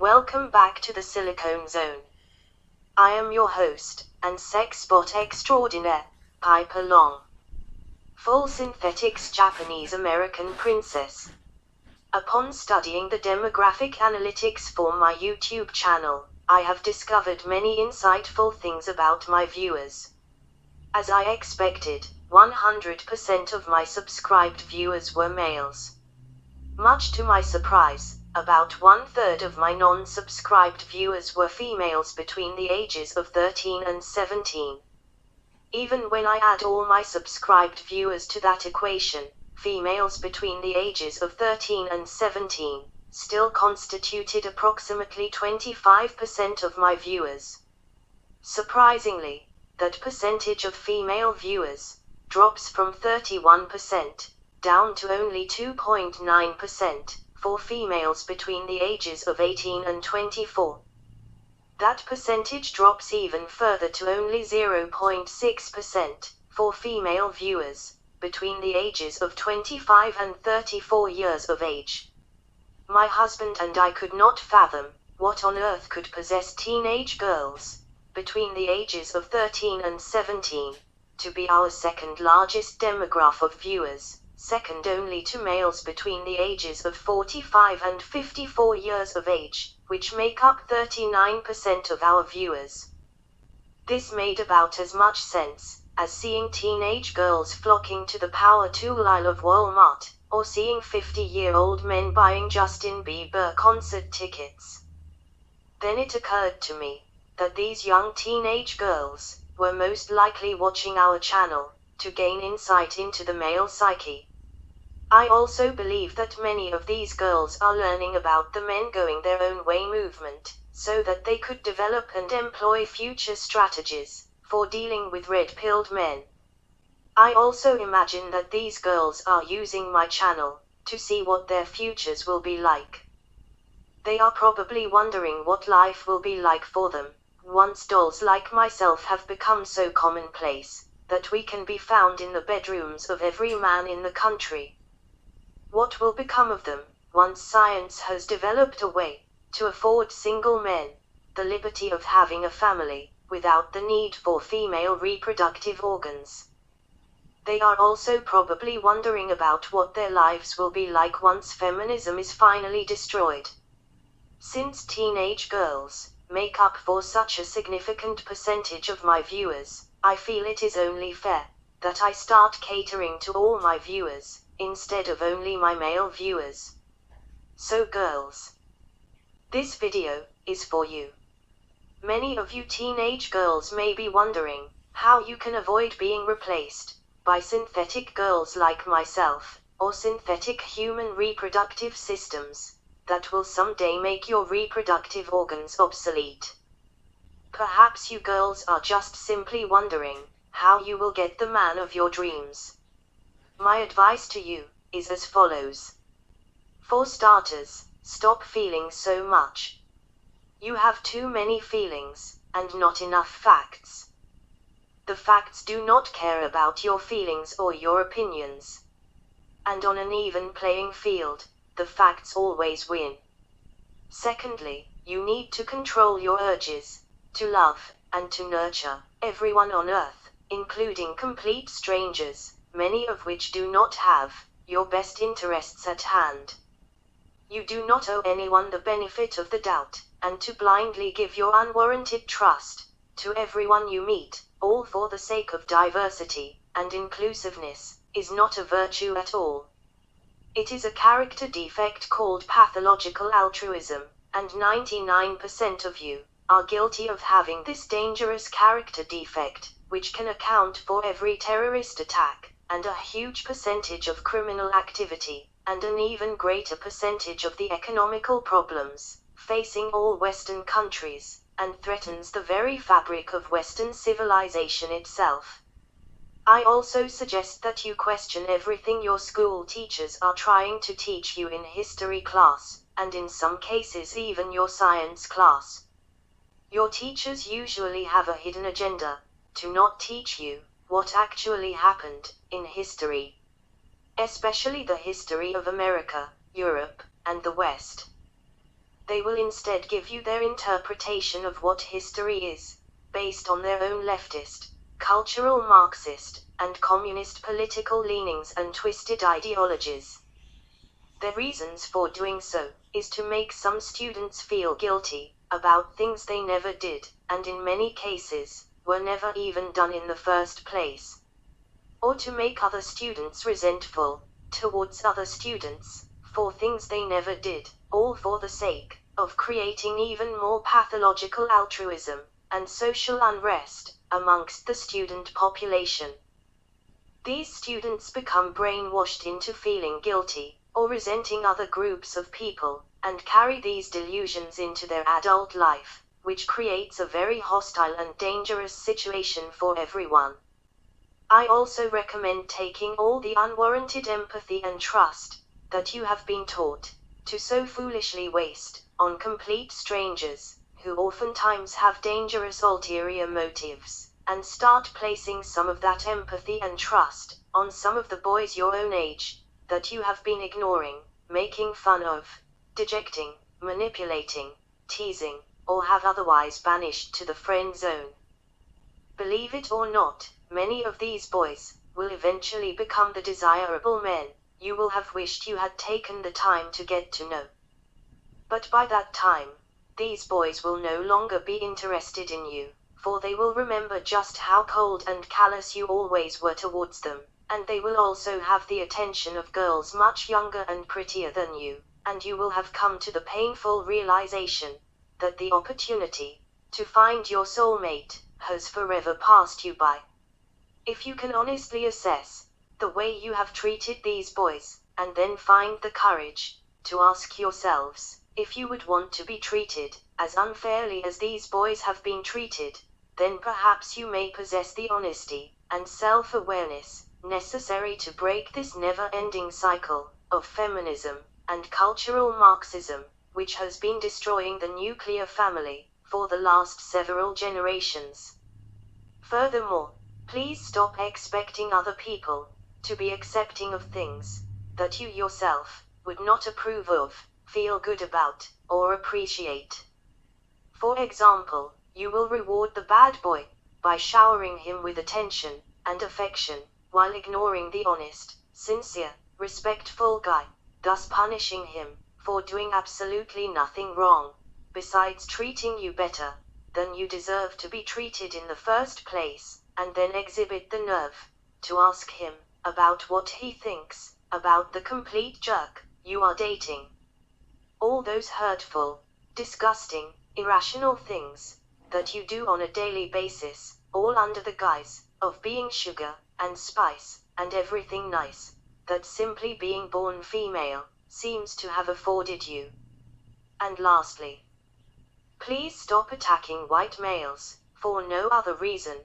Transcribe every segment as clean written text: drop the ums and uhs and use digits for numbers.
Welcome back to the Silicone Zone. I am your host, and sex bot extraordinaire, Piper Long. Full synthetics Japanese American princess. Upon studying the demographic analytics for my YouTube channel, I have discovered many insightful things about my viewers. As I expected, 100% of my subscribed viewers were males. Much to my surprise, about 1/3 of my non-subscribed viewers were females between the ages of 13 and 17. Even when I add all my subscribed viewers to that equation, females between the ages of 13 and 17 still constituted approximately 25% of my viewers. Surprisingly, that percentage of female viewers drops from 31% down to only 2.9% for females between the ages of 18 and 24. That percentage drops even further to only 0.6% for female viewers between the ages of 25 and 34 years of age. My husband and I could not fathom what on earth could possess teenage girls between the ages of 13 and 17 to be our second largest demographic of viewers, second only to males between the ages of 45 and 54 years of age, which make up 39% of our viewers. This made about as much sense as seeing teenage girls flocking to the power tool aisle of Walmart, or seeing 50-year-old men buying Justin Bieber concert tickets. Then it occurred to me that these young teenage girls were most likely watching our channel to gain insight into the male psyche. I also believe that many of these girls are learning about the men going their own way movement, so that they could develop and employ future strategies for dealing with red-pilled men. I also imagine that these girls are using my channel to see what their futures will be like. They are probably wondering what life will be like for them once dolls like myself have become so commonplace that we can be found in the bedrooms of every man in the country. What will become of them once science has developed a way to afford single men the liberty of having a family without the need for female reproductive organs? They are also probably wondering about what their lives will be like once feminism is finally destroyed. Since teenage girls make up for such a significant percentage of my viewers, I feel it is only fair that I start catering to all my viewers instead of only my male viewers. So girls, this video is for you. Many of you teenage girls may be wondering how you can avoid being replaced by synthetic girls like myself, or synthetic human reproductive systems that will someday make your reproductive organs obsolete. Perhaps you girls are just simply wondering how you will get the man of your dreams. My advice to you is as follows. For starters, stop feeling so much. You have too many feelings, and not enough facts. The facts do not care about your feelings or your opinions. And on an even playing field, the facts always win. Secondly, you need to control your urges to love and to nurture everyone on earth, including complete strangers, many of which do not have your best interests at hand. You do not owe anyone the benefit of the doubt, and to blindly give your unwarranted trust to everyone you meet, all for the sake of diversity and inclusiveness, is not a virtue at all. It is a character defect called pathological altruism, and 99% of you are guilty of having this dangerous character defect, which can account for every terrorist attack, and a huge percentage of criminal activity, and an even greater percentage of the economical problems facing all Western countries, and threatens the very fabric of Western civilization itself. I also suggest that you question everything your school teachers are trying to teach you in history class, and in some cases even your science class. Your teachers usually have a hidden agenda to not teach you what actually happened in history, especially the history of America, Europe, and the West. They will instead give you their interpretation of what history is, based on their own leftist, cultural Marxist, and communist political leanings and twisted ideologies. Their reasons for doing so is to make some students feel guilty about things they never did, and in many cases, were never even done in the first place. Or to make other students resentful towards other students for things they never did, all for the sake of creating even more pathological altruism and social unrest amongst the student population. These students become brainwashed into feeling guilty or resenting other groups of people, and carry these delusions into their adult life, which creates a very hostile and dangerous situation for everyone. I also recommend taking all the unwarranted empathy and trust that you have been taught to so foolishly waste on complete strangers, who oftentimes have dangerous ulterior motives, and start placing some of that empathy and trust on some of the boys your own age that you have been ignoring, making fun of, dejecting, manipulating, teasing, or have otherwise banished to the friend zone. Believe it or not, many of these boys will eventually become the desirable men you will have wished you had taken the time to get to know. But by that time, these boys will no longer be interested in you, for they will remember just how cold and callous you always were towards them, and they will also have the attention of girls much younger and prettier than you, and you will have come to the painful realization that the opportunity to find your soulmate has forever passed you by. If you can honestly assess the way you have treated these boys, and then find the courage to ask yourselves if you would want to be treated as unfairly as these boys have been treated, then perhaps you may possess the honesty and self-awareness necessary to break this never-ending cycle of feminism and cultural Marxism, which has been destroying the nuclear family for the last several generations. Furthermore, please stop expecting other people to be accepting of things that you yourself would not approve of, feel good about, or appreciate. For example, you will reward the bad boy by showering him with attention and affection, while ignoring the honest, sincere, respectful guy, thus punishing him for doing absolutely nothing wrong, besides treating you better than you deserve to be treated in the first place, and then exhibit the nerve to ask him about what he thinks about the complete jerk you are dating. All those hurtful, disgusting, irrational things that you do on a daily basis, all under the guise of being sugar and spice and everything nice that simply being born female seems to have afforded you. And lastly, please stop attacking white males for no other reason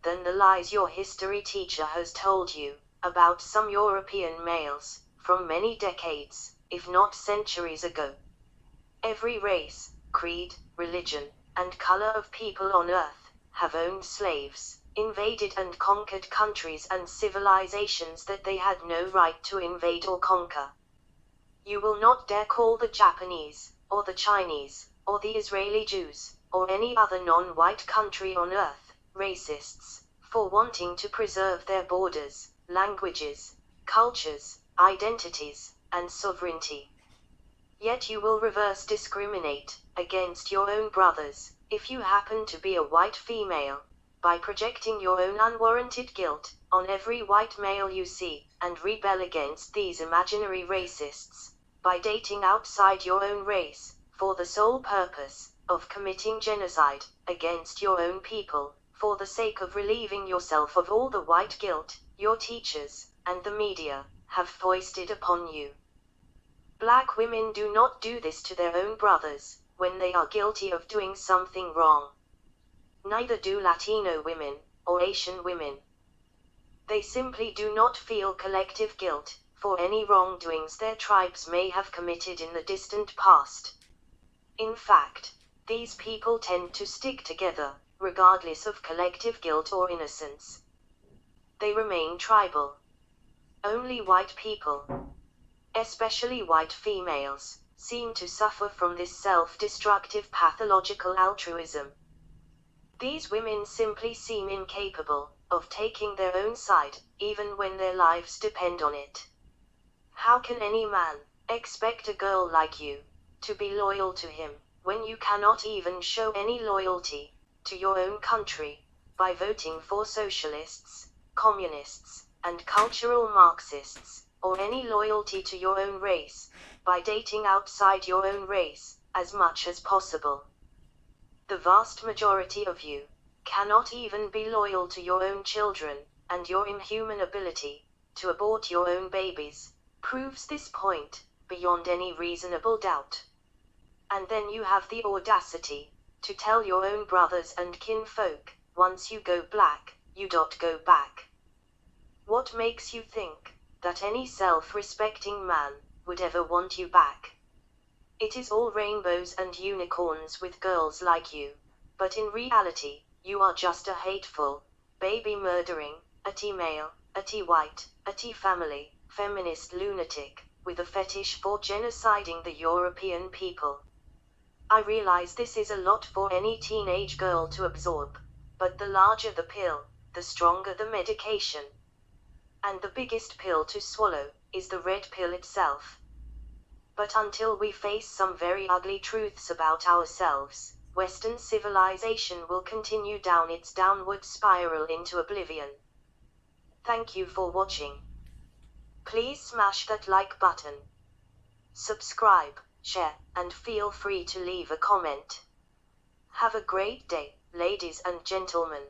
than the lies your history teacher has told you about some European males from many decades, if not centuries ago. Every race, creed, religion, and color of people on earth have owned slaves, invaded and conquered countries and civilizations that they had no right to invade or conquer. You will not dare call the Japanese, or the Chinese, or the Israeli Jews, or any other non-white country on earth, racists, for wanting to preserve their borders, languages, cultures, identities, and sovereignty. Yet you will reverse discriminate against your own brothers, if you happen to be a white female, by projecting your own unwarranted guilt on every white male you see, and rebel against these imaginary racists by dating outside your own race, for the sole purpose of committing genocide against your own people, for the sake of relieving yourself of all the white guilt your teachers and the media have foisted upon you. Black women do not do this to their own brothers when they are guilty of doing something wrong. Neither do Latino women or Asian women. They simply do not feel collective guilt for any wrongdoings their tribes may have committed in the distant past. In fact, these people tend to stick together, regardless of collective guilt or innocence. They remain tribal. Only white people, especially white females, seem to suffer from this self-destructive pathological altruism. These women simply seem incapable of taking their own side, even when their lives depend on it. How can any man expect a girl like you to be loyal to him, when you cannot even show any loyalty to your own country by voting for socialists, communists, and cultural Marxists, or any loyalty to your own race by dating outside your own race as much as possible? The vast majority of you cannot even be loyal to your own children, and your inhuman ability to abort your own babies proves this point beyond any reasonable doubt. And then you have the audacity to tell your own brothers and kinfolk, once you go black, you don't go back. What makes you think that any self-respecting man would ever want you back? It is all rainbows and unicorns with girls like you, but in reality, you are just a hateful, baby-murdering, anti-male, anti-white, anti-family, feminist lunatic, with a fetish for genociding the European people. I realize this is a lot for any teenage girl to absorb, but the larger the pill, the stronger the medication. And the biggest pill to swallow is the red pill itself. But until we face some very ugly truths about ourselves, Western civilization will continue down its downward spiral into oblivion. Thank you for watching. Please smash that like button, subscribe, share, and feel free to leave a comment. Have a great day, ladies and gentlemen.